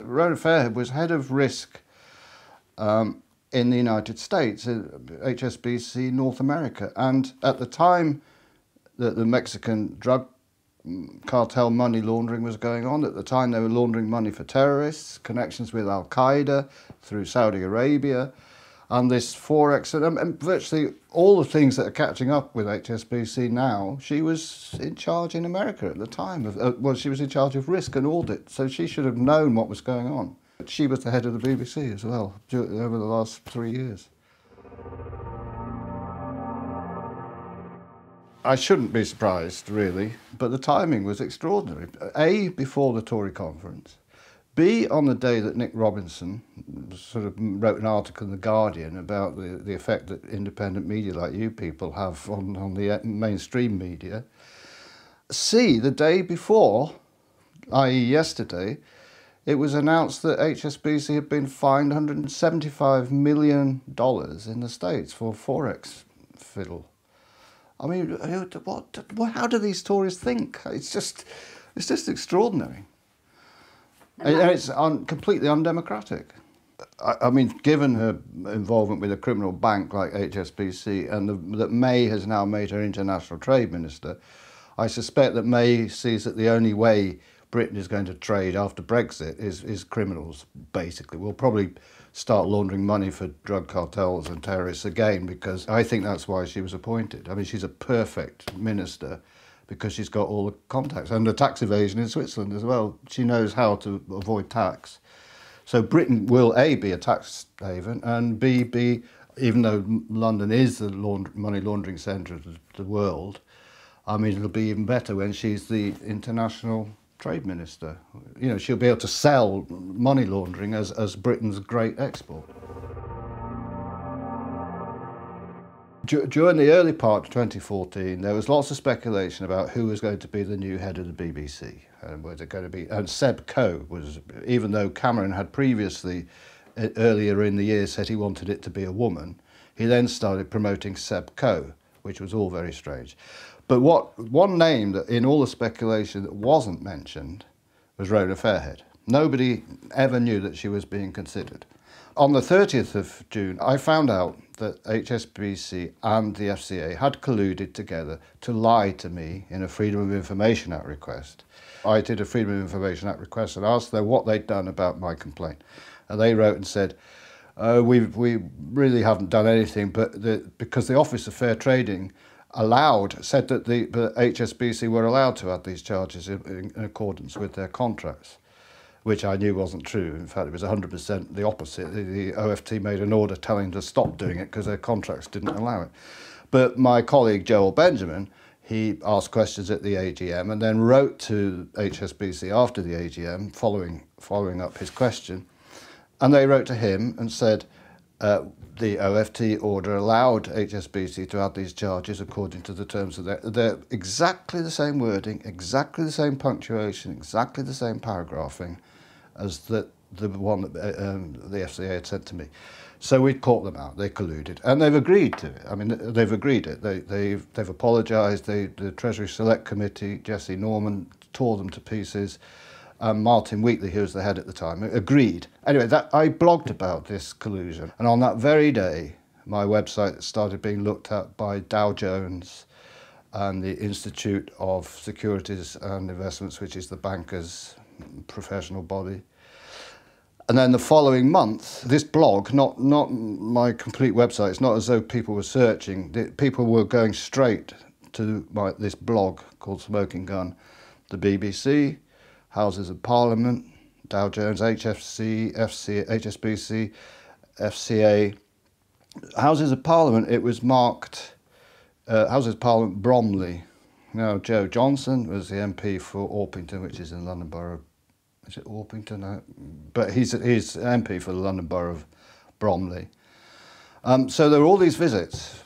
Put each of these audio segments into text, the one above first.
Rona Fairhead was head of risk in the United States, HSBC North America. And at the time that the Mexican drug cartel money laundering was going on, at the time they were laundering money for terrorists, connections with Al-Qaeda through Saudi Arabia, and this Forex, and virtually all the things that are catching up with HSBC now, she was in charge in America at the time. Well, she was in charge of risk and audit, so she should have known what was going on. She was the head of the BBC as well over the last 3 years. I shouldn't be surprised, really, but the timing was extraordinary. A, before the Tory conference. B, on the day that Nick Robinson sort of wrote an article in The Guardian about the effect that independent media like you people have on the mainstream media. C, the day before, i.e. yesterday, it was announced that HSBC had been fined $175 million in the States for Forex fiddle. I mean, how do these Tories think? It's just extraordinary. And it's completely undemocratic. I mean, given her involvement with a criminal bank like HSBC and that May has now made her international trade minister, I suspect that May sees that the only way Britain is going to trade after Brexit is criminals, basically. We'll probably start laundering money for drug cartels and terrorists again, because I think that's why she was appointed. I mean, she's a perfect minister because she's got all the contacts and the tax evasion in Switzerland as well. She knows how to avoid tax. So Britain will A, be a tax haven, and B, even though London is the money laundering centre of the world, I mean, it'll be even better when she's the international trade minister. You know, she'll be able to sell money laundering as Britain's great export. During the early part of 2014, there was lots of speculation about who was going to be the new head of the BBC. And was it going to be? And Seb Coe was, even though Cameron had previously, earlier in the year, said he wanted it to be a woman, he then started promoting Seb Coe, which was all very strange. But one name that in all the speculation that wasn't mentioned was Rona Fairhead. Nobody ever knew that she was being considered. On the 30th of June, I found out that HSBC and the FCA had colluded together to lie to me in a Freedom of Information Act request. I did a Freedom of Information Act request and asked them what they'd done about my complaint. And they wrote and said, we really haven't done anything, but because the Office of Fair Trading said that the HSBC were allowed to add these charges in accordance with their contracts, which I knew wasn't true. In fact, it was 100% the opposite. The OFT made an order telling them to stop doing it because their contracts didn't allow it. But my colleague Joel Benjamin, he asked questions at the AGM and then wrote to HSBC after the AGM, following up his question. And they wrote to him and said, the OFT order allowed HSBC to add these charges according to the terms of they're exactly the same wording, exactly the same punctuation, exactly the same paragraphing as the one that the FCA had sent to me. So we caught them out. They colluded, and they've agreed to it. I mean, they've agreed it. They've apologised. The Treasury Select Committee, Jesse Norman, tore them to pieces. Martin Wheatley, who was the head at the time, agreed. Anyway, I blogged about this collusion, and on that very day, my website started being looked at by Dow Jones and the Institute of Securities and Investments, which is the bankers' professional body. And then the following month, this blog, not my complete website, it's not as though people were searching, people were going straight to this blog called Smoking Gun, the BBC, Houses of Parliament, Dow Jones, HFC, HSBC, FCA. Houses of Parliament, it was marked Houses of Parliament Bromley. Now, Joe Johnson was the MP for Orpington, which is in London Borough. Is it Orpington? No. But he's MP for the London Borough of Bromley. So there were all these visits.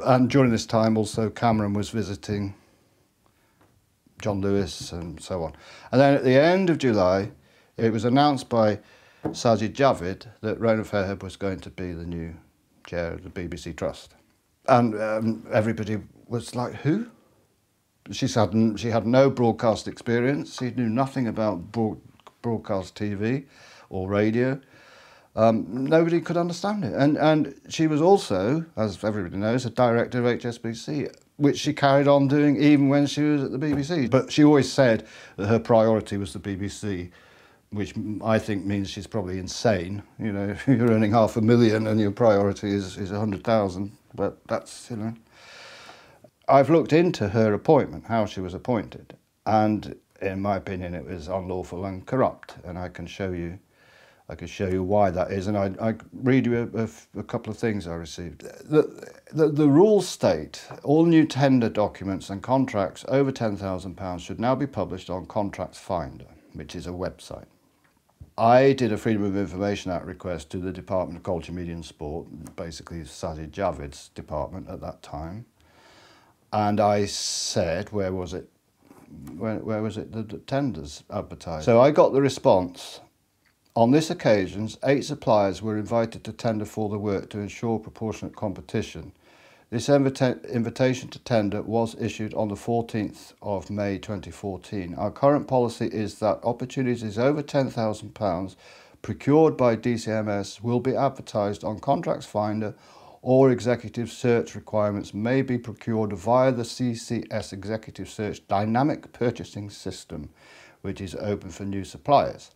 And during this time, also, Cameron was visiting John Lewis and so on. And then at the end of July, it was announced by Sajid Javid that Rona Fairhead was going to be the new chair of the BBC Trust. And everybody was like, who? She had no broadcast experience. She knew nothing about broadcast TV or radio. Nobody could understand it. And she was also, as everybody knows, a director of HSBC, which she carried on doing even when she was at the BBC. But she always said that her priority was the BBC, which I think means she's probably insane. You know, if you're earning $500,000 and your priority is 100,000, but that's, you know. I've looked into her appointment, how she was appointed, and in my opinion it was unlawful and corrupt, and I can show you why that is, and I read you a couple of things I received. The rules state all new tender documents and contracts over £10,000 should now be published on Contracts Finder, which is a website. I did a Freedom of Information Act request to the Department of Culture, Media and Sport, basically Sajid Javid's department at that time, and I said, where was it the tenders advertised? So I got the response: on this occasion, 8 suppliers were invited to tender for the work to ensure proportionate competition. This invitation to tender was issued on the 14th of May 2014. Our current policy is that opportunities over £10,000 procured by DCMS will be advertised on Contracts Finder, or executive search requirements may be procured via the CCS Executive Search Dynamic Purchasing System, which is open for new suppliers.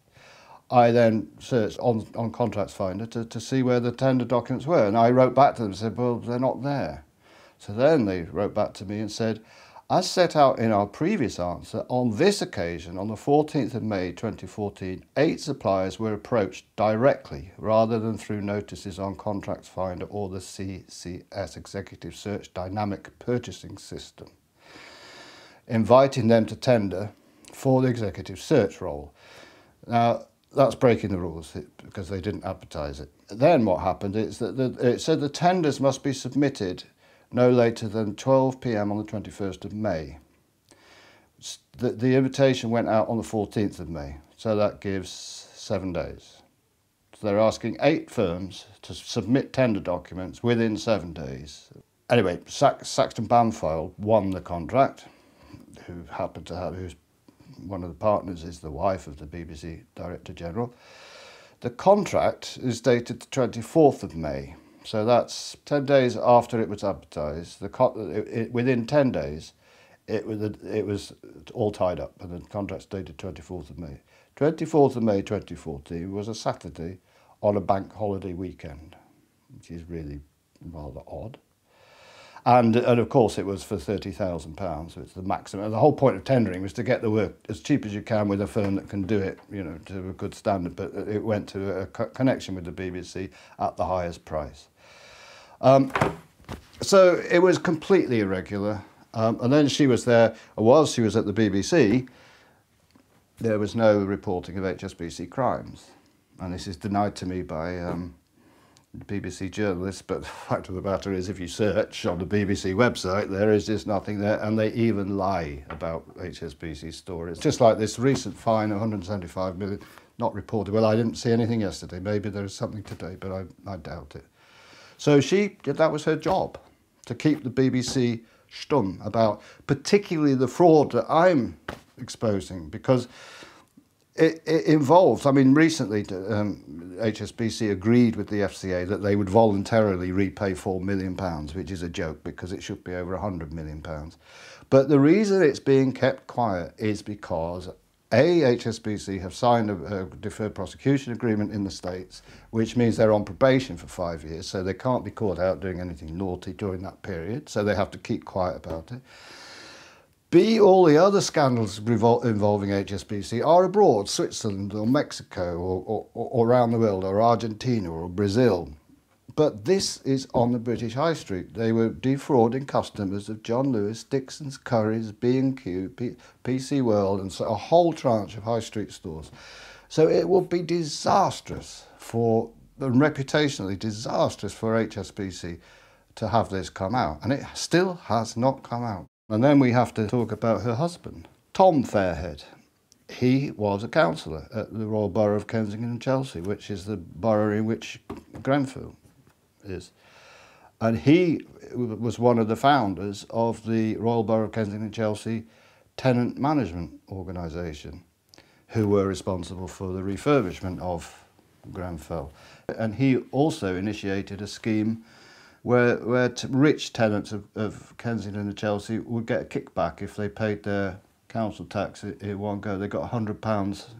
I then searched on Contracts Finder to see where the tender documents were, and I wrote back to them and said, well, they're not there. So then they wrote back to me and said, as set out in our previous answer, on this occasion, on the 14th of May 2014, 8 suppliers were approached directly rather than through notices on Contracts Finder or the CCS Executive Search Dynamic Purchasing System, inviting them to tender for the executive search role. Now, that's breaking the rules because they didn't advertise it. Then what happened is that it said the tenders must be submitted no later than 12 p.m. on the 21st of May. The invitation went out on the 14th of May, so that gives 7 days. So they're asking 8 firms to submit tender documents within 7 days. Anyway, Saxton Banfile won the contract, who's one of the partners is the wife of the BBC Director General. The contract is dated the 24th of May. So that's 10 days after it was advertised. Within 10 days, it was all tied up, and the contract's dated 24th of May. 24th of May 2014 was a Saturday on a bank holiday weekend, which is really rather odd. And of course it was for £30,000, so it's the maximum. And the whole point of tendering was to get the work as cheap as you can with a firm that can do it, you know, to a good standard. But it went to a connection with the BBC at the highest price. So it was completely irregular. And then she was there, whilst she was at the BBC, there was no reporting of HSBC crimes. And this is denied to me by BBC journalists, but the fact of the matter is, if you search on the BBC website, there is just nothing there, and they even lie about HSBC stories. Just like this recent fine of 175 million, not reported. Well, I didn't see anything yesterday. Maybe there is something today, but I doubt it. So that was her job, to keep the BBC stum about particularly the fraud that I'm exposing, because it involves, I mean, recently HSBC agreed with the FCA that they would voluntarily repay £4 million, which is a joke because it should be over £100 million. But the reason it's being kept quiet is because HSBC have signed a deferred prosecution agreement in the States, which means they're on probation for 5 years, so they can't be caught out doing anything naughty during that period, so they have to keep quiet about it. B, all the other scandals involving HSBC are abroad, Switzerland or Mexico or around the world, or Argentina or Brazil. But this is on the British High Street. They were defrauding customers of John Lewis, Dixon's, Curry's, B&Q, PC World, and so a whole tranche of high street stores. So it would be disastrous and reputationally disastrous for HSBC to have this come out. And it still has not come out. And then we have to talk about her husband, Tom Fairhead. He was a councillor at the Royal Borough of Kensington and Chelsea, which is the borough in which Grenfell is. And he was one of the founders of the Royal Borough of Kensington and Chelsea Tenant Management Organisation. who were responsible for the refurbishment of Grenfell. And he also initiated a scheme where rich tenants of Kensington and Chelsea would get a kickback if they paid their council tax in one go. They got £100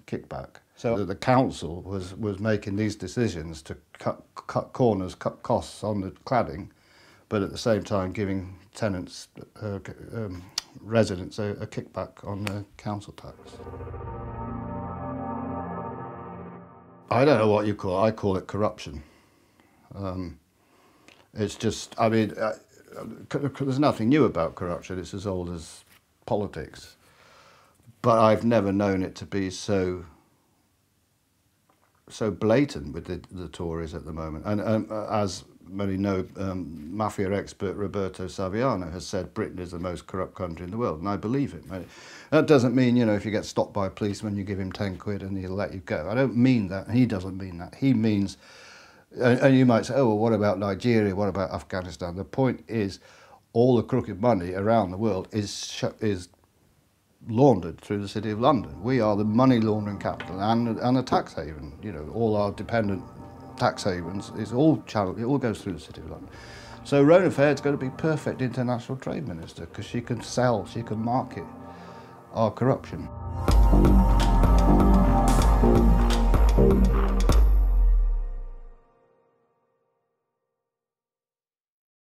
kickback. So the council was making these decisions to cut corners, cut costs on the cladding, but at the same time giving tenants, residents, a kickback on their council tax. I don't know what you call it. I call it corruption. It's just, I mean, there's nothing new about corruption. It's as old as politics. But I've never known it to be so blatant with the Tories at the moment. And as many know, mafia expert Roberto Saviano has said Britain is the most corrupt country in the world, and I believe him. That doesn't mean, you know, if you get stopped by a policeman, you give him 10 quid and he'll let you go. I don't mean that, and he doesn't mean that. He means, and you might say, oh, well, what about Nigeria? What about Afghanistan? The point is, all the crooked money around the world is laundered through the City of London. We are the money laundering capital and a tax haven. You know, all our dependent tax havens is all channeled. It all goes through the City of London. So Rona Fairhead's going to be perfect international trade minister because she can sell, she can market our corruption.